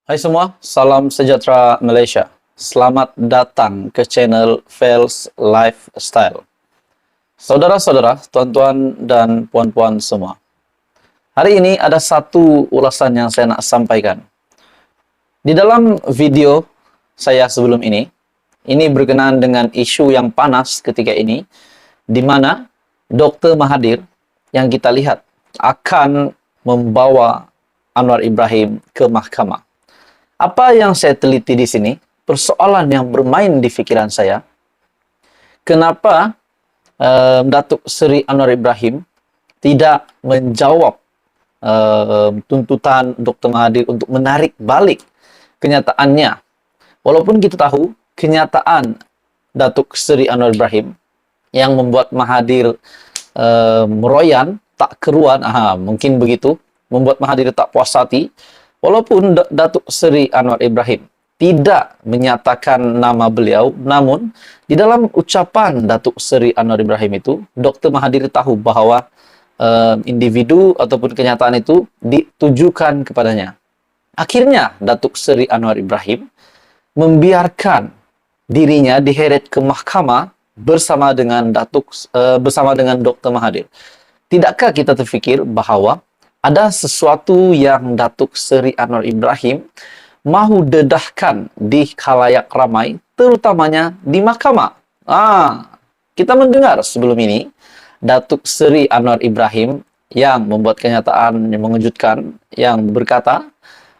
Hai semua, salam sejahtera Malaysia. Selamat datang ke channel Fels Lifestyle. Saudara-saudara, tuan-tuan dan puan-puan semua. Hari ini ada satu ulasan yang saya nak sampaikan. Di dalam video saya sebelum ini berkenaan dengan isu yang panas ketika ini, di mana Dr. Mahathir yang kita lihat akan membawa Anwar Ibrahim ke mahkamah. Apa yang saya teliti di sini, persoalan yang bermain di pikiran saya, kenapa Datuk Seri Anwar Ibrahim tidak menjawab tuntutan Dr. Mahathir untuk menarik balik kenyataannya. Walaupun kita tahu kenyataan Datuk Seri Anwar Ibrahim yang membuat Mahathir meroyan, tak keruan, mungkin begitu, membuat Mahathir tak puas hati. Walaupun Datuk Seri Anwar Ibrahim tidak menyatakan nama beliau, namun di dalam ucapan Datuk Seri Anwar Ibrahim itu, Dr. Mahathir tahu bahawa individu ataupun kenyataan itu ditujukan kepadanya. Akhirnya Datuk Seri Anwar Ibrahim membiarkan dirinya diheret ke mahkamah bersama dengan Dr. Mahathir. Tidakkah kita terfikir bahawa ada sesuatu yang Datuk Seri Anwar Ibrahim mahu dedahkan di khalayak ramai, terutamanya di mahkamah? Kita mendengar sebelum ini Datuk Seri Anwar Ibrahim yang membuat kenyataan yang mengejutkan, yang berkata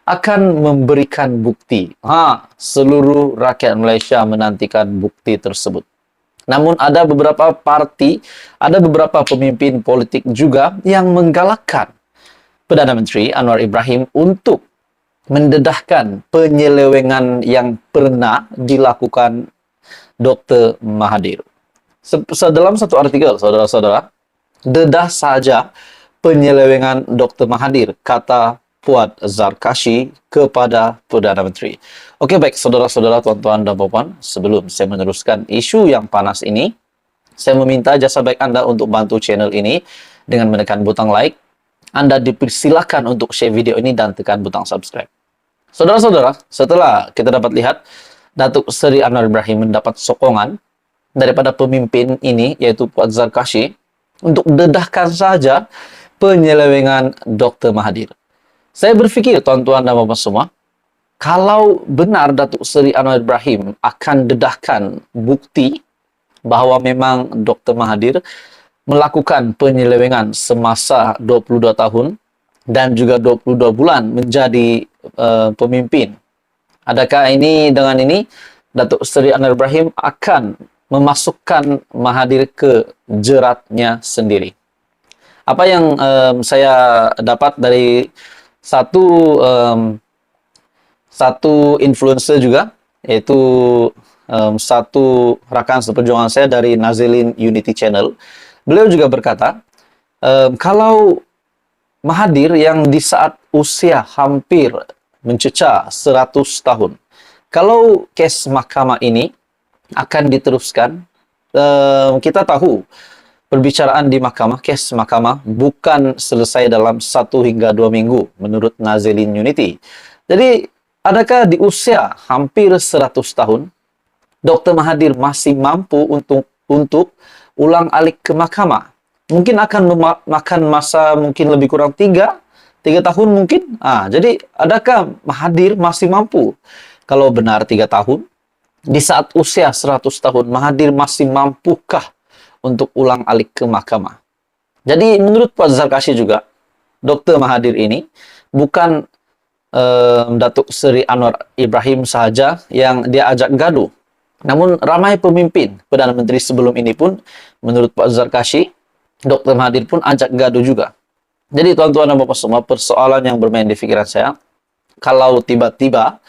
akan memberikan bukti. Seluruh rakyat Malaysia menantikan bukti tersebut. Namun ada beberapa parti, ada beberapa pemimpin politik juga yang menggalakkan Perdana Menteri Anwar Ibrahim untuk mendedahkan penyelewengan yang pernah dilakukan Dr. Mahathir. Dalam satu artikel, saudara-saudara, dedah saja penyelewengan Dr. Mahathir, kata Fuad Zarkashi kepada Perdana Menteri. Oke, baik, saudara-saudara, tuan-tuan dan puan-puan, sebelum saya meneruskan isu yang panas ini, saya meminta jasa baik Anda untuk bantu channel ini dengan menekan butang like. Anda dipersilakan untuk share video ini dan tekan butang subscribe. Saudara-saudara, setelah kita dapat lihat Datuk Seri Anwar Ibrahim mendapat sokongan daripada pemimpin ini, yaitu Fuad Zarkashi, untuk dedahkan saja penyelewengan Dr. Mahathir. Saya berfikir, tuan-tuan dan puan-puan semua, kalau benar Datuk Seri Anwar Ibrahim akan dedahkan bukti bahawa memang Dr. Mahathir melakukan penyelewengan semasa 22 tahun dan juga 22 bulan menjadi pemimpin. Adakah dengan ini Datuk Seri Anwar Ibrahim akan memasukkan Mahathir ke jeratnya sendiri? Apa yang saya dapat dari satu influencer juga, yaitu satu rakan seperjuangan saya dari Nazilin Unity Channel. Beliau juga berkata, kalau Mahathir yang di saat usia hampir mencecah 100 tahun, kalau kes mahkamah ini akan diteruskan, kita tahu perbicaraan di mahkamah, kes mahkamah bukan selesai dalam 1 hingga 2 minggu menurut Nazilin Unity. Jadi, adakah di usia hampir 100 tahun, Dr. Mahathir masih mampu untuk ulang alik ke mahkamah? Mungkin akan memakan masa mungkin lebih kurang 3 tahun mungkin. Jadi adakah Mahathir masih mampu? Kalau benar 3 tahun, di saat usia 100 tahun, Mahathir masih mampukah untuk ulang alik ke mahkamah? Jadi menurut Pak Zarkashi juga, Dr. Mahathir ini bukan Datuk Seri Anwar Ibrahim sahaja yang dia ajak gaduh. Namun ramai pemimpin Perdana Menteri sebelum ini pun, menurut Pak Zarkashi, Dr. Mahathir pun ajak gaduh juga. Jadi tuan-tuan dan puan-puan semua, persoalan yang bermain di pikiran saya, kalau tiba-tiba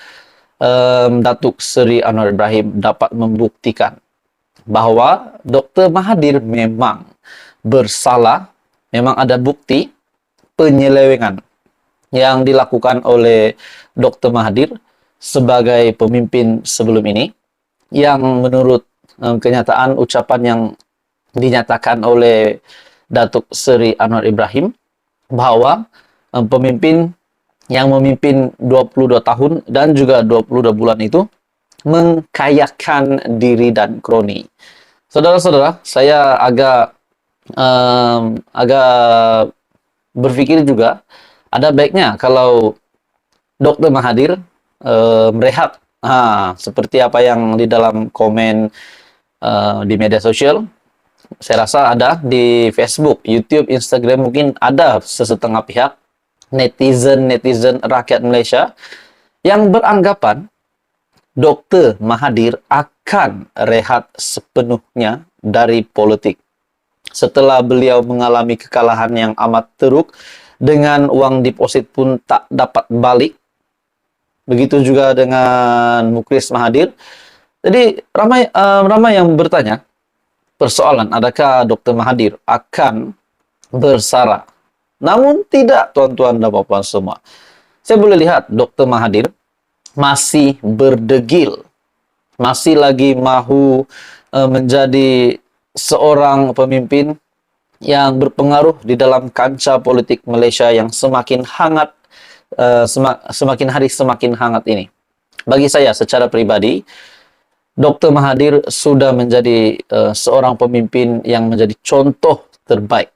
Datuk Seri Anwar Ibrahim dapat membuktikan bahwa Dr. Mahathir memang bersalah, memang ada bukti penyelewengan yang dilakukan oleh Dr. Mahathir sebagai pemimpin sebelum ini, yang menurut kenyataan ucapan yang dinyatakan oleh Datuk Seri Anwar Ibrahim bahwa pemimpin yang memimpin 22 tahun dan juga 22 bulan itu mengkayakan diri dan kroni. Saudara-saudara, saya agak berpikir juga ada baiknya kalau Dr. Mahathir berehat, seperti apa yang di dalam komen di media sosial. Saya rasa ada di Facebook, YouTube, Instagram, mungkin ada sesetengah pihak netizen rakyat Malaysia yang beranggapan Dr. Mahathir akan rehat sepenuhnya dari politik setelah beliau mengalami kekalahan yang amat teruk, dengan uang deposit pun tak dapat balik. Begitu juga dengan Mukris Mahathir. Jadi ramai yang bertanya persoalan, adakah Dr. Mahathir akan bersara? Namun tidak, tuan-tuan dan puan-puan semua. Saya boleh lihat Dr. Mahathir masih berdegil, masih lagi mahu menjadi seorang pemimpin yang berpengaruh di dalam kancah politik Malaysia yang semakin hangat, semakin hari semakin hangat ini. Bagi saya secara pribadi, Dr. Mahathir sudah menjadi seorang pemimpin yang menjadi contoh terbaik.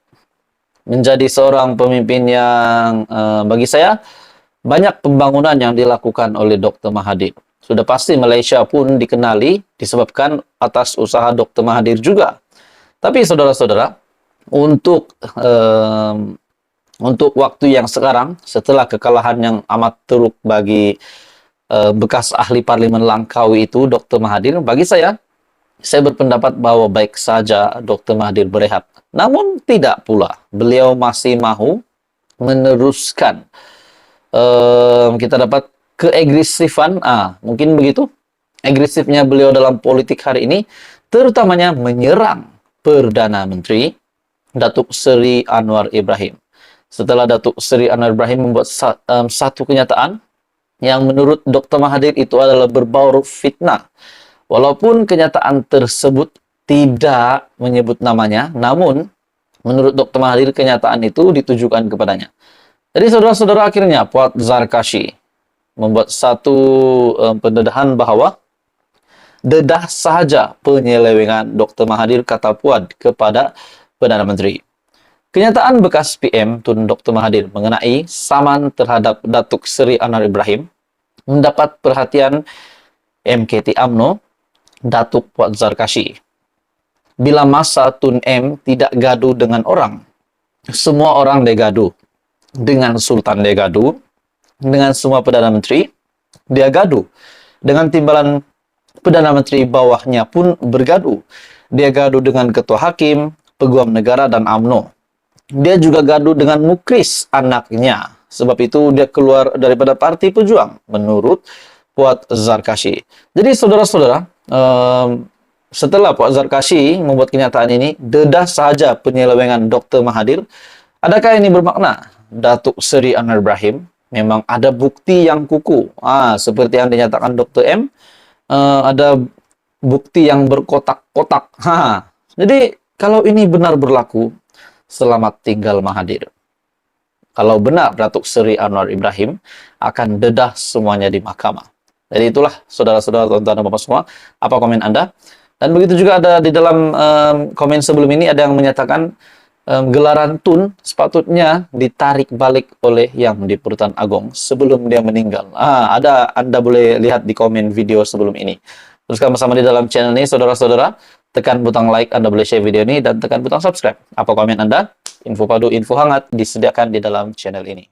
Menjadi seorang pemimpin yang bagi saya banyak pembangunan yang dilakukan oleh Dr. Mahathir. Sudah pasti Malaysia pun dikenali disebabkan atas usaha Dr. Mahathir juga. Tapi saudara-saudara, untuk waktu yang sekarang, setelah kekalahan yang amat teruk bagi bekas ahli parlimen Langkawi itu, Dr. Mahathir, bagi saya berpendapat bahwa baik saja Dr. Mahathir berehat. Namun tidak pula, beliau masih mahu meneruskan. Kita dapat keagresifan, mungkin begitu, agresifnya beliau dalam politik hari ini, terutamanya menyerang Perdana Menteri Datuk Seri Anwar Ibrahim. Setelah Datuk Seri Anwar Ibrahim membuat satu kenyataan yang menurut Dr. Mahathir itu adalah berbau fitnah. Walaupun kenyataan tersebut tidak menyebut namanya, namun menurut Dr. Mahathir kenyataan itu ditujukan kepadanya. Jadi saudara-saudara, akhirnya Puan Zarkashi membuat satu pendedahan bahwa dedah sahaja penyelewengan Dr. Mahathir, kata Puan kepada Perdana Menteri. Kenyataan bekas PM Tun Dr. Mahathir mengenai saman terhadap Datuk Seri Anwar Ibrahim mendapat perhatian MKT UMNO Datuk Puan Zarkashi. Bila masa Tun M tidak gaduh dengan orang, semua orang dia gaduh. Dengan Sultan dia gaduh, dengan semua Perdana Menteri dia gaduh, dengan timbalan Perdana Menteri bawahnya pun bergaduh. Dia gaduh dengan Ketua Hakim, Peguam Negara dan UMNO. Dia juga gaduh dengan Mukris, anaknya. Sebab itu dia keluar daripada Parti Pejuang, menurut Puan Zarkashi. Jadi saudara-saudara, setelah Puan Zarkashi membuat kenyataan ini, dedah sahaja penyelewengan Dr. Mahathir, adakah ini bermakna Datuk Seri Anwar Ibrahim memang ada bukti yang kukuh? Seperti yang dinyatakan Dr. M, ada bukti yang berkotak-kotak. Jadi kalau ini benar berlaku, selamat tinggal Mahathir. Kalau benar Datuk Seri Anwar Ibrahim akan dedah semuanya di mahkamah. Jadi itulah saudara-saudara, tuan-tuan dan bapak semua, apa komen Anda? Dan begitu juga ada di dalam komen sebelum ini ada yang menyatakan gelaran Tun sepatutnya ditarik balik oleh Yang di-Pertuan Agong sebelum dia meninggal. Ada, Anda boleh lihat di komen video sebelum ini. Teruskan bersama di dalam channel ini, saudara-saudara. Tekan butang like, Anda boleh share video ini, dan tekan butang subscribe. Apa komen Anda? Info padu, info hangat disediakan di dalam channel ini.